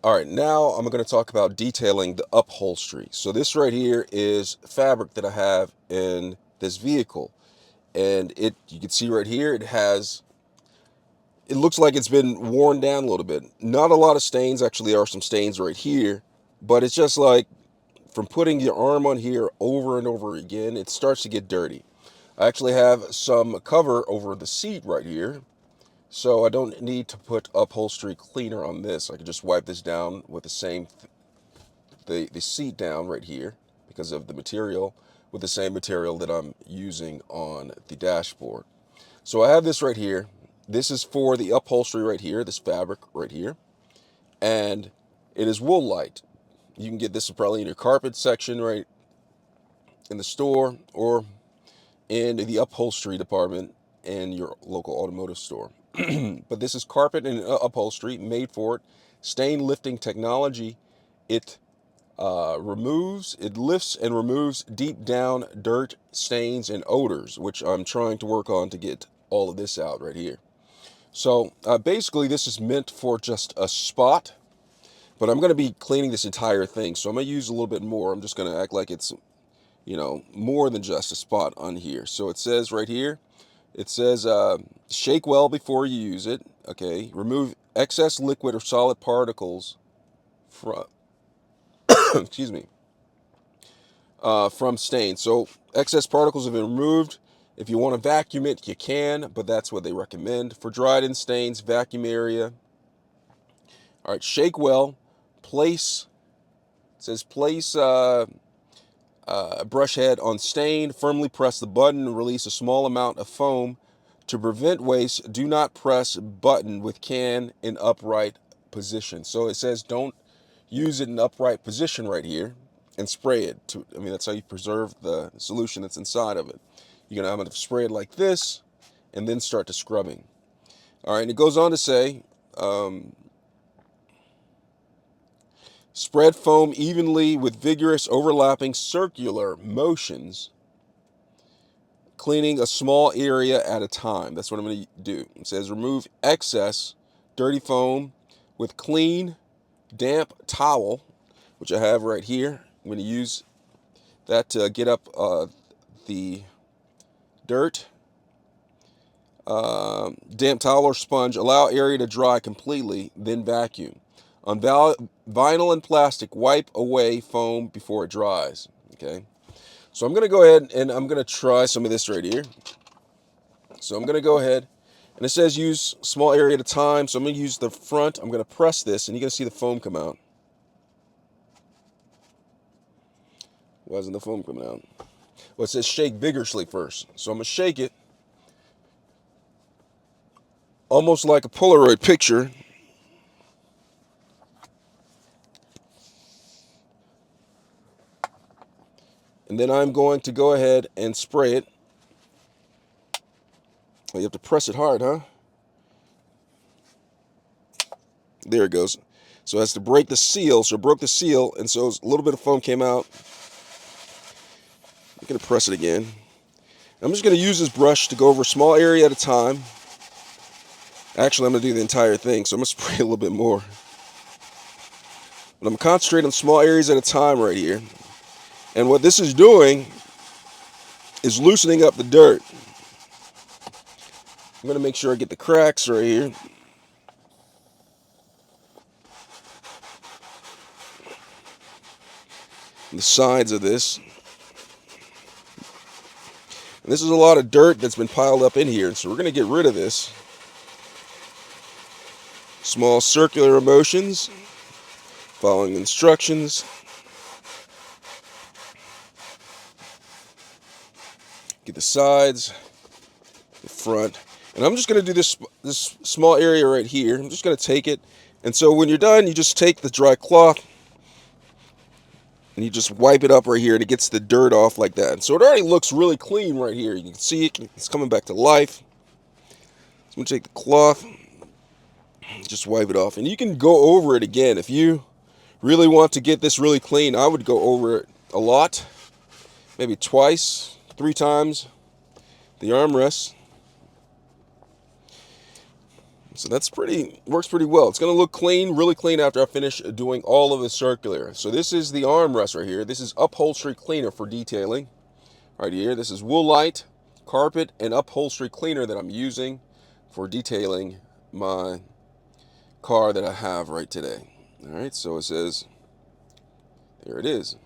All right, now I'm going to talk about detailing the upholstery. So this right here is fabric that I have in this vehicle. And you can see right here, it looks like it's been worn down a little bit. Not a lot of stains, actually there are some stains right here, but it's just like from putting your arm on here over and over again, it starts to get dirty. I actually have some cover over the seat right here, so I don't need to put upholstery cleaner on this. I can just wipe this down with the seat down right here because of the material, with the same material that I'm using on the dashboard. So I have this right here. This is for the upholstery right here, this fabric right here, and it is Woolite. You can get this probably in your carpet section right in the store or in the upholstery department in your local automotive store. But this is carpet and upholstery made for it. Stain lifting technology. It it lifts and removes deep down dirt, stains, and odors, which I'm trying to work on to get all of this out right here. So basically this is meant for just a spot, but I'm going to be cleaning this entire thing. So I'm going to use a little bit more. I'm just going to act like it's, more than just a spot on here. So it says right here, it says shake well before you use it. Okay, remove excess liquid or solid particles from, excuse me, from stain. So excess particles have been removed. If you want to vacuum it, you can, but that's what they recommend. For dried in stains, vacuum area. All right, shake well. Place, it says place brush head on stain. Firmly press the button and release a small amount of foam. To prevent waste, do not press button with can in upright position. So it says don't use it in upright position right here and spray it. That's how you preserve the solution that's inside of it. You're going to have to spray it like this and then start to scrubbing. All right, and it goes on to say, spread foam evenly with vigorous overlapping circular motions, cleaning a small area at a time. That's what I'm going to do. It says remove excess dirty foam with clean, damp towel, which I have right here. I'm going to use that to get up the dirt. Damp towel or sponge. Allow area to dry completely, then vacuum. On vinyl and plastic, wipe away foam before it dries. Okay. So I'm going to go ahead and I'm going to try some of this right here. So I'm going to go ahead, and it says use small area at a time. So I'm going to use the front. I'm going to press this, and you're going to see the foam come out. Why isn't the foam coming out? Well, it says shake vigorously first. So I'm going to shake it almost like a Polaroid picture. And then I'm going to go ahead and spray it. Oh, you have to press it hard, huh? There it goes. So it has to break the seal. So it broke the seal, and so a little bit of foam came out. I'm going to press it again. I'm just going to use this brush to go over a small area at a time. Actually, I'm going to do the entire thing, so I'm going to spray a little bit more. But I'm concentrating on small areas at a time right here. And what this is doing is loosening up the dirt. I'm going to make sure I get the cracks right here. The sides of this. And this is a lot of dirt that's been piled up in here, so we're going to get rid of this. Small circular motions, following instructions. Get the sides, the front, and I'm just going to do this small area right here. I'm just going to take it, and so when you're done, you just take the dry cloth and you just wipe it up right here, and it gets the dirt off like that. And so it already looks really clean right here. You can see it's coming back to life. So I'm going to take the cloth, just wipe it off, and you can go over it again. If you really want to get this really clean, I would go over it a lot, maybe twice, 3 times the armrest. So that's works pretty well. It's going to look clean, really clean after I finish doing all of the circular. So this is the armrest right here. This is upholstery cleaner for detailing right here. This is Woolite Carpet and Upholstery Cleaner that I'm using for detailing my car that I have right today. All right, so it says, there it is.